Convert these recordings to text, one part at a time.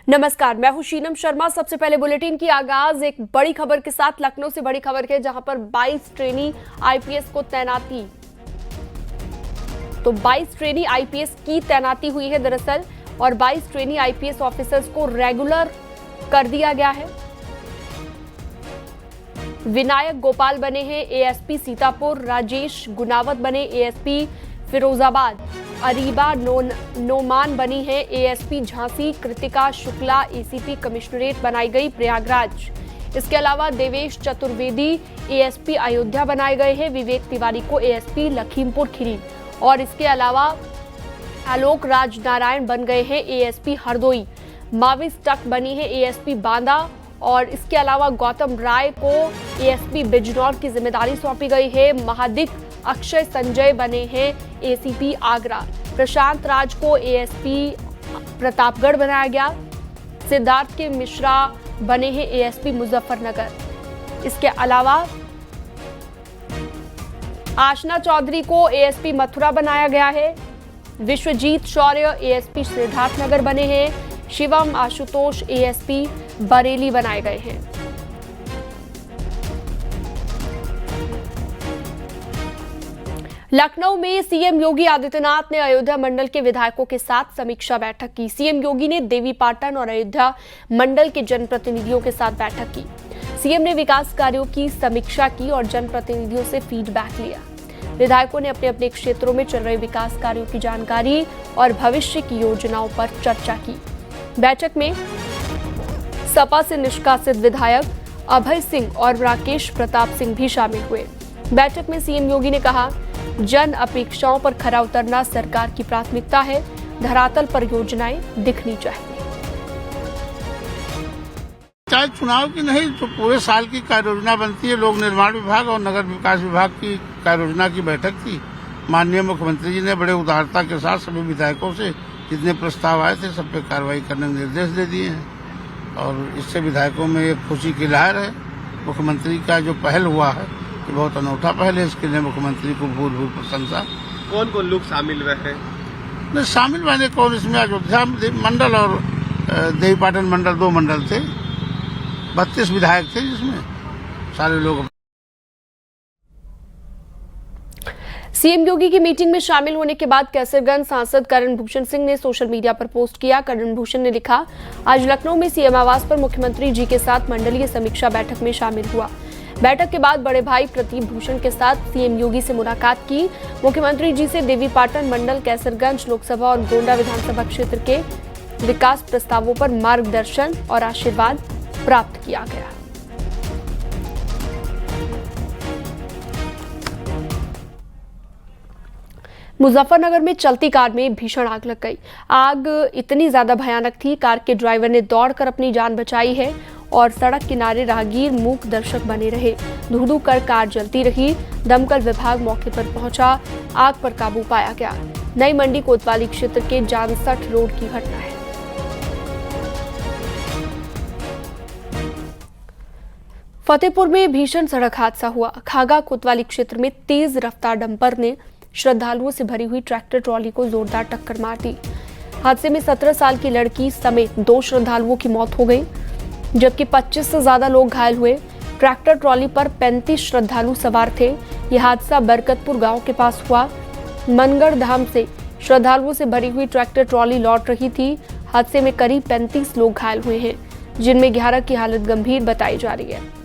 नमस्कार, मैं हूं शीनम शर्मा। सबसे पहले बुलेटिन की आगाज एक बड़ी खबर के साथ। लखनऊ से बड़ी खबर है, जहां पर 22 ट्रेनी आईपीएस को तैनाती। तो 22 ट्रेनी आईपीएस की तैनाती हुई है दरअसल, और 22 ट्रेनी आईपीएस ऑफिसर्स को रेगुलर कर दिया गया है। विनायक गोपाल बने हैं एएसपी सीतापुर, राजेश गुनावत बने एएसपी फिरोजाबाद, अरीबा नोमान बनी है ASP Jhansi, Kritika Shukla ACP commissionerate बनाई गई प्रयागराज। इसके अलावा देवेश चतुर्वेदी एएसपी अयोध्या बनाए गए हैं, विवेक तिवारी को एएसपी लखीमपुर खीरी, और इसके अलावा आलोक राज नारायण बन गए हैं एएसपी हरदोई, माविस टक बनी है एएसपी बांदा, और इसके अलावा गौतम राय को एएसपी बिजनौर की जिम्मेदारी सौंपी गई है। महादिक अक्षय संजय बने हैं एसीपी आगरा, प्रशांत राज को एएसपी प्रतापगढ़ बनाया गया, सिद्धार्थ के मिश्रा बने हैं एएसपी मुजफ्फरनगर। इसके अलावा आशना चौधरी को एएसपी मथुरा बनाया गया है, विश्वजीत शौर्य एएसपी सिद्धार्थनगर बने हैं, शिवम आशुतोष एएसपी बरेली बनाए गए हैं। लखनऊ में सीएम योगी आदित्यनाथ ने अयोध्या मंडल के विधायकों के साथ समीक्षा बैठक की। सीएम योगी ने देवीपाटन और अयोध्या मंडल के जनप्रतिनिधियों के साथ बैठक की। सीएम ने विकास कार्यों की समीक्षा की और जनप्रतिनिधियों से फीडबैक लिया। विधायकों ने अपने अपने क्षेत्रों में चल रहे विकास कार्यों की जानकारी और भविष्य की योजनाओं पर चर्चा की। बैठक में सपा से निष्कासित विधायक अभय सिंह और राकेश प्रताप सिंह भी शामिल हुए। बैठक में सीएम योगी ने कहा, जन अपेक्षाओं पर खरा उतरना सरकार की प्राथमिकता है, धरातल पर योजनाएं दिखनी चाहिए। चाहे चुनाव की नहीं तो पूरे साल की कार्य योजना बनती है। लोक निर्माण विभाग और नगर विकास विभाग की कार्य योजना की बैठक थी। माननीय मुख्यमंत्री जी ने बड़े उदारता के साथ सभी विधायकों से जितने प्रस्ताव आए थे सब पे कार्रवाई करने के निर्देश दे दिए हैं, और इससे विधायकों में एक खुशी की लहर है। मुख्यमंत्री का जो पहल हुआ है ये बहुत अनूठा पहल है, इसके लिए मुख्यमंत्री को भूल प्रशंसा। कौन कौन लोग शामिल हुए हैं? नहीं, शामिल मैंने कौन, इसमें अयोध्या मंडल और देवीपाटन मंडल, 2 मंडल थे, 32 विधायक थे, जिसमें सारे लोग। सीएम योगी की मीटिंग में शामिल होने के बाद कैसरगंज सांसद करण भूषण सिंह ने सोशल मीडिया पर पोस्ट किया। करण भूषण ने लिखा, आज लखनऊ में सीएम आवास पर मुख्यमंत्री जी के साथ मंडलीय समीक्षा बैठक में शामिल हुआ। बैठक के बाद बड़े भाई प्रदीप भूषण के साथ सीएम योगी से मुलाकात की। मुख्यमंत्री जी से देवीपाटन मंडल, कैसरगंज लोकसभा और गोंडा विधानसभा क्षेत्र के विकास प्रस्तावों पर मार्गदर्शन और आशीर्वाद प्राप्त किया गया। मुजफ्फरनगर में चलती कार में भीषण आग लग गई। आग इतनी ज्यादा भयानक थी, कार के ड्राइवर ने दौड़कर अपनी जान बचाई है और सड़क किनारे राहगीर मूक दर्शक बने रहे। धू-धू कर कार जलती रही। दमकल विभाग मौके पर पहुंचा, आग पर काबू पाया गया। नई मंडी कोतवाली क्षेत्र के जानसठ रोड की घटना है। फतेहपुर में भीषण सड़क हादसा हुआ। खागा कोतवाली क्षेत्र में तेज रफ्तार डंपर ने श्रद्धालुओं से भरी हुई ट्रैक्टर ट्रॉली को जोरदार टक्कर मार दी। हादसे में 17 साल की लड़की समेत 2 श्रद्धालुओं की मौत हो गई, जबकि 25 से ज्यादा लोग घायल हुए। ट्रैक्टर ट्रॉली पर 35 श्रद्धालु सवार थे। यह हादसा बरकतपुर गांव के पास हुआ। मनगढ़ धाम से श्रद्धालुओं से भरी हुई ट्रैक्टर ट्रॉली लौट रही थी। हादसे में करीब 35 लोग घायल हुए हैं, जिनमें 11 की हालत गंभीर बताई जा रही है।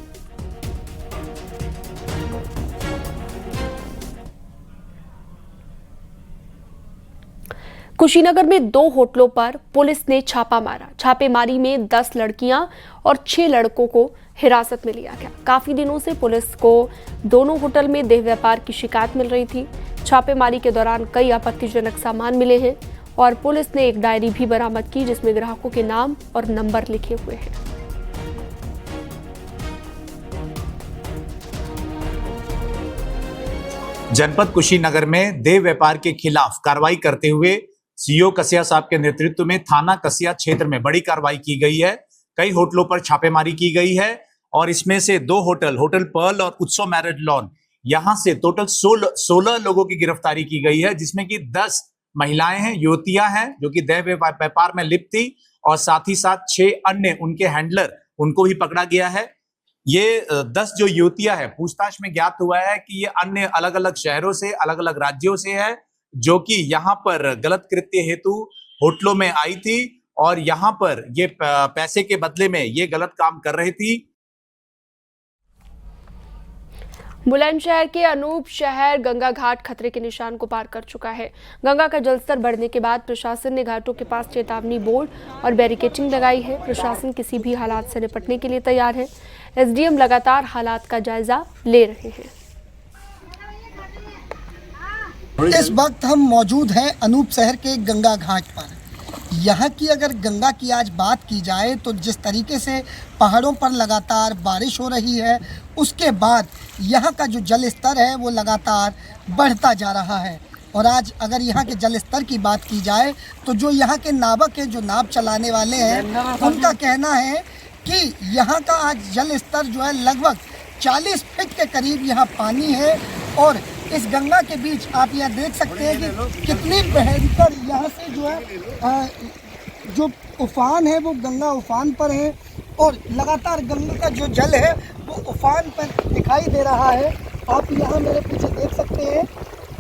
कुशीनगर में 2 होटलों पर पुलिस ने छापा मारा। छापेमारी में 10 लड़कियां और 6 लड़कों को हिरासत में लिया गया। काफी दिनों से पुलिस को दोनों होटल में देह व्यापार की शिकायत मिल रही थी। छापेमारी के दौरान कई आपत्तिजनक सामान मिले हैं और पुलिस ने एक डायरी भी बरामद की, जिसमें ग्राहकों के नाम और नंबर लिखे हुए हैं। जनपद कुशीनगर में देह व्यापार के खिलाफ कार्रवाई करते हुए सीओ कसिया साहब के नेतृत्व में थाना कसिया क्षेत्र में बड़ी कार्रवाई की गई है। कई होटलों पर छापेमारी की गई है और इसमें से 2 होटल पर्ल और उत्सव मैरिज लॉन, यहां से टोटल 16 लोगों की गिरफ्तारी की गई है, जिसमें कि 10 महिलाएं हैं, युवतियां हैं जो कि दैव व्यापार में लिप्त थी, और साथ ही साथ 6 अन्य उनके हैंडलर, उनको भी पकड़ा गया है। ये 10 जो युवतियां हैं, पूछताछ में ज्ञात हुआ है कि ये अन्य अलग अलग शहरों से, अलग अलग राज्यों से है, जो कि यहाँ पर गलत कृत्य हेतु होटलों में आई थी और यहाँ पर ये पैसे के बदले में ये गलत काम कर रही थी। बुलंदशहर के अनूप शहर गंगा घाट खतरे के निशान को पार कर चुका है। गंगा का जलस्तर बढ़ने के बाद प्रशासन ने घाटों के पास चेतावनी बोर्ड और बैरिकेडिंग लगाई है। प्रशासन किसी भी हालात से निपटने के लिए तैयार है। एसडीएम लगातार हालात का जायजा ले रहे हैं। इस वक्त हम मौजूद हैं अनूप शहर के गंगा घाट पर। यहाँ की अगर गंगा की आज बात की जाए तो जिस तरीके से पहाड़ों पर लगातार बारिश हो रही है, उसके बाद यहाँ का जो जल स्तर है वो लगातार बढ़ता जा रहा है। और आज अगर यहाँ के जल स्तर की बात की जाए तो जो यहाँ के नावक हैं, जो नाव चलाने वाले हैं, उनका कहना है कि यहाँ का आज जल स्तर जो है लगभग 40 फीट के करीब यहाँ पानी है। और इस गंगा के बीच आप यहाँ देख सकते हैं कि कितनी भयंकर यहाँ से जो है जो उफान है वो गंगा उफान पर है, और लगातार गंगा का जो जल है वो उफान पर दिखाई दे रहा है। आप यहाँ मेरे पीछे देख सकते हैं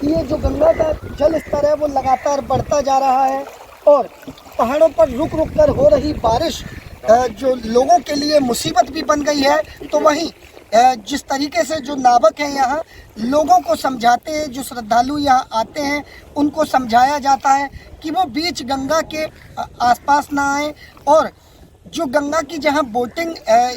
कि ये जो गंगा का जल स्तर है वो लगातार बढ़ता जा रहा है, और पहाड़ों पर रुक रुक कर हो रही बारिश जो लोगों के लिए मुसीबत भी बन गई है। तो वहीं जिस तरीके से जो नावक हैं यहाँ लोगों को समझाते हैं, जो श्रद्धालु यहाँ आते हैं उनको समझाया जाता है कि वो बीच गंगा के आसपास ना आए, और जो गंगा की जहाँ बोटिंग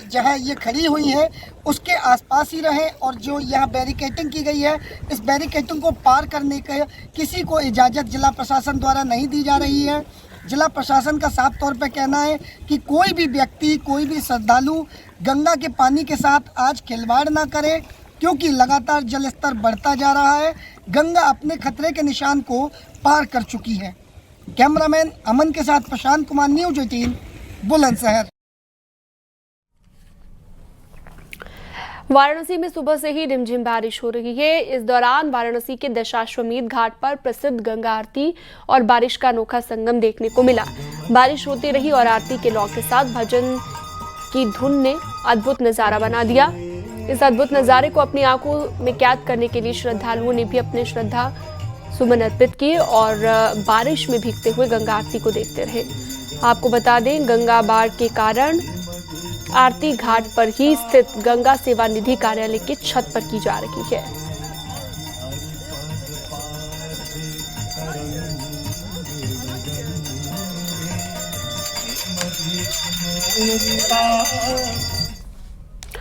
जहाँ ये खड़ी हुई है उसके आसपास ही रहें। और जो यहाँ बैरिकेडिंग की गई है, इस बैरिकेडिंग को पार करने के किसी को इजाज़त जिला प्रशासन द्वारा नहीं दी जा रही है। जिला प्रशासन का साफ तौर पर कहना है कि कोई भी व्यक्ति, कोई भी श्रद्धालु गंगा के पानी के साथ आज खिलवाड़ ना करे, क्योंकि लगातार जल स्तर बढ़ता जा रहा है। गंगा अपने खतरे के निशान को पार कर चुकी है। कैमरामैन अमन के साथ प्रशांत कुमार, न्यूज़ 18, बुलंदशहर। वाराणसी में सुबह से ही रिमझिम बारिश हो रही है। इस दौरान वाराणसी के दशाश्वमेध घाट पर प्रसिद्ध गंगा आरती और बारिश का अनोखा संगम देखने को मिला। बारिश होती रही और आरती के लौ के साथ भजन की धुन ने अद्भुत नजारा बना दिया। इस अद्भुत नजारे को अपनी आंखों में कैद करने के लिए श्रद्धालुओं ने भी अपने श्रद्धा सुमन अर्पित किए और बारिश में भीगते हुए गंगा आरती को देखते रहे। आपको बता दें, गंगा बाढ़ के कारण आरती घाट पर ही स्थित गंगा सेवा निधि कार्यालय की छत पर की जा रही है।